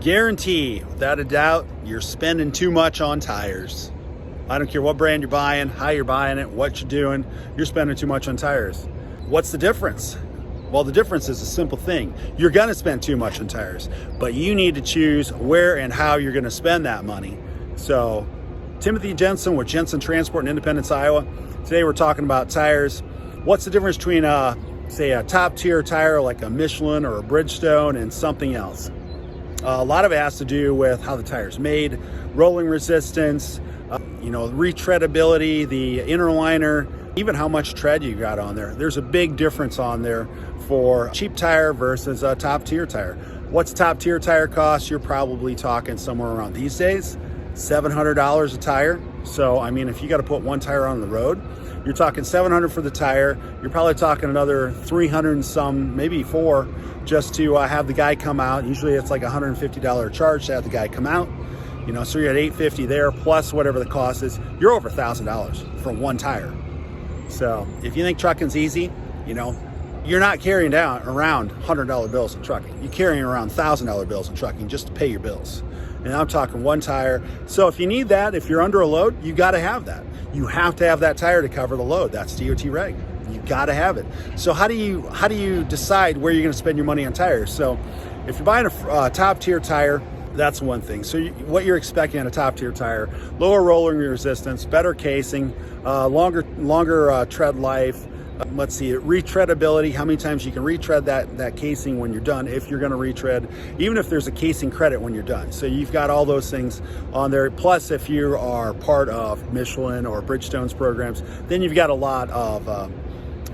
Guarantee, without a doubt, you're spending too much on tires. I don't care what brand you're buying, how you're buying it, what you're doing, you're spending too much on tires. What's the difference? Well, the difference is a simple thing. You're gonna spend too much on tires, but you need to choose where and how you're gonna spend that money. So, Timothy Jensen with Jensen Transport in Independence, Iowa. Today we're talking about tires. What's the difference between say a top tier tire like a Michelin or a Bridgestone and something else? A lot of it has to do with how the tire's made, rolling resistance, retreadability, the inner liner, even how much tread you got on there. There's a big difference on there for a cheap tire versus a top tier tire. What's top tier tire cost? You're probably talking somewhere around these days, $700 a tire. So, I mean, if you got to put one tire on the road, you're talking $700 for the tire. You're probably talking another $300 and some, maybe $400, just to have the guy come out. Usually it's like a $150 charge to have the guy come out. So you're at $850 there, plus whatever the cost is. You're over $1,000 for one tire. So if you think trucking's easy, you're not carrying down around $100 bills in trucking. You're carrying around $1,000 bills in trucking just to pay your bills. And I'm talking one tire. So if you need that, if you're under a load, you got to have that. You have to have that tire to cover the load. That's DOT reg. You got to have it. So how do you decide where you're going to spend your money on tires? So if you're buying a top tier tire, that's one thing. So what you're expecting on a top tier tire: lower rolling resistance, better casing, longer tread life. Let's see, retreadability, how many times you can retread that casing when you're done, if you're going to retread, even if there's a casing credit when you're done. So you've got all those things on there. Plus, if you are part of Michelin or Bridgestone's programs, then you've got a lot of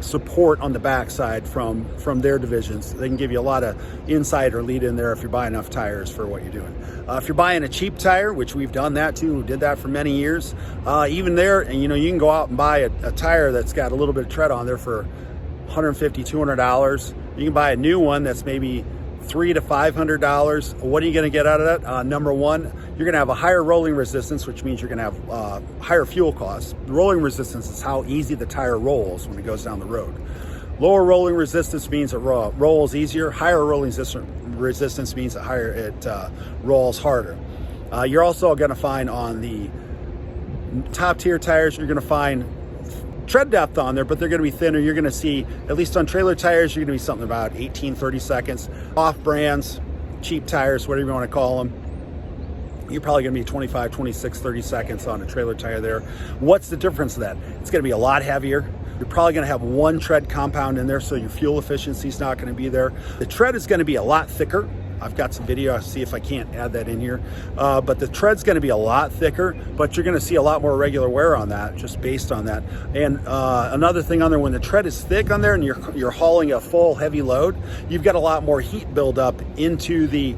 support on the backside from their divisions. They can give you a lot of insight or lead in there if you're buying enough tires for what you're doing. If you're buying a cheap tire, which we've done that too, we did that for many years, even there, and you can go out and buy a tire that's got a little bit of tread on there for $150, $200. You can buy a new one that's maybe $300 to $500. What are you going to get out of that? Number one, you're going to have a higher rolling resistance, which means you're going to have higher fuel costs. The rolling resistance is how easy the tire rolls when it goes down the road. Lower rolling resistance means it rolls easier. Higher rolling resistance means it rolls harder. You're also going to find on the top tier tires, you're going to find tread depth on there, but they're going to be thinner. You're going to see, at least on trailer tires, you're going to be something about 18, 30 seconds. Off brands, cheap tires, whatever you want to call them, you're probably going to be 25, 26, 30 seconds on a trailer tire there. What's the difference of that? It's going to be a lot heavier. You're probably going to have one tread compound in there, so your fuel efficiency is not going to be there. The tread is going to be a lot thicker. I've got some video. I'll see if I can't add that in here. But the tread's going to be a lot thicker, but you're going to see a lot more regular wear on that, just based on that. And another thing on there, when the tread is thick on there and you're hauling a full heavy load, you've got a lot more heat buildup into the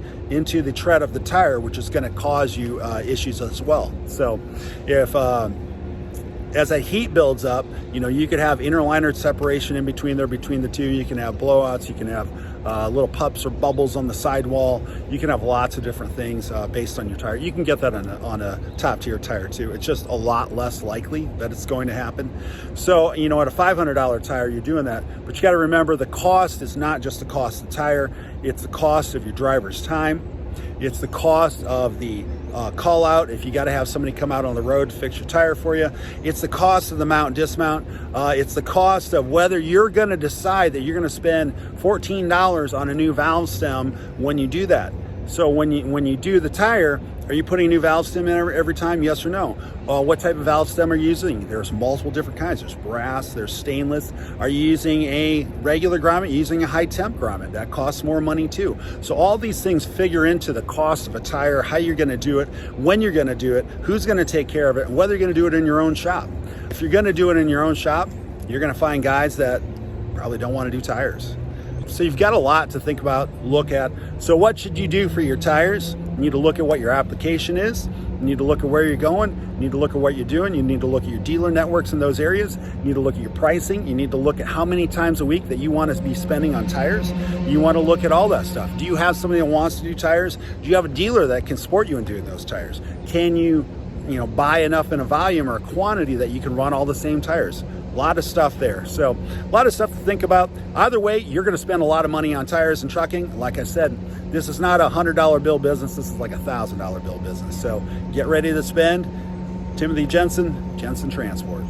tread of the tire, which is going to cause you issues as well. So if as that heat builds up, you could have inner liner separation in between the two. You can have blowouts. You can have little pups or bubbles on the sidewall. You can have lots of different things based on your tire. You can get that on a top tier tire too. It's just a lot less likely that it's going to happen. So, at a $500 tire, you're doing that. But you got to remember, the cost is not just the cost of the tire. It's the cost of your driver's time. It's the cost of the call out if you got to have somebody come out on the road to fix your tire for you. It's the cost of the mount and dismount. It's the cost of whether you're going to decide that you're going to spend $14 on a new valve stem when you do that. So when you do the tire, are you putting a new valve stem in every time? Yes or no? What type of valve stem are you using? There's multiple different kinds. There's brass, there's stainless. Are you using a regular grommet? Using a high temp grommet? That costs more money too. So all these things figure into the cost of a tire, how you're going to do it, when you're going to do it, who's going to take care of it, and whether you're going to do it in your own shop. If you're going to do it in your own shop, you're going to find guys that probably don't want to do tires. So you've got a lot to think about, look at. So what should you do for your tires? You need to look at what your application is. You need to look at where you're going. You need to look at what you're doing. You need to look at your dealer networks in those areas. You need to look at your pricing. You need to look at how many times a week that you want to be spending on tires. You want to look at all that stuff. Do you have somebody that wants to do tires? Do you have a dealer that can support you in doing those tires? Can you buy enough in a volume or a quantity that you can run all the same tires? A lot of stuff there. So a lot of stuff to think about. Either way, you're going to spend a lot of money on tires and trucking. Like I said, this is not a $100 bill business. This is like a $1,000 bill business. So get ready to spend. Timothy Jensen, Jensen Transport.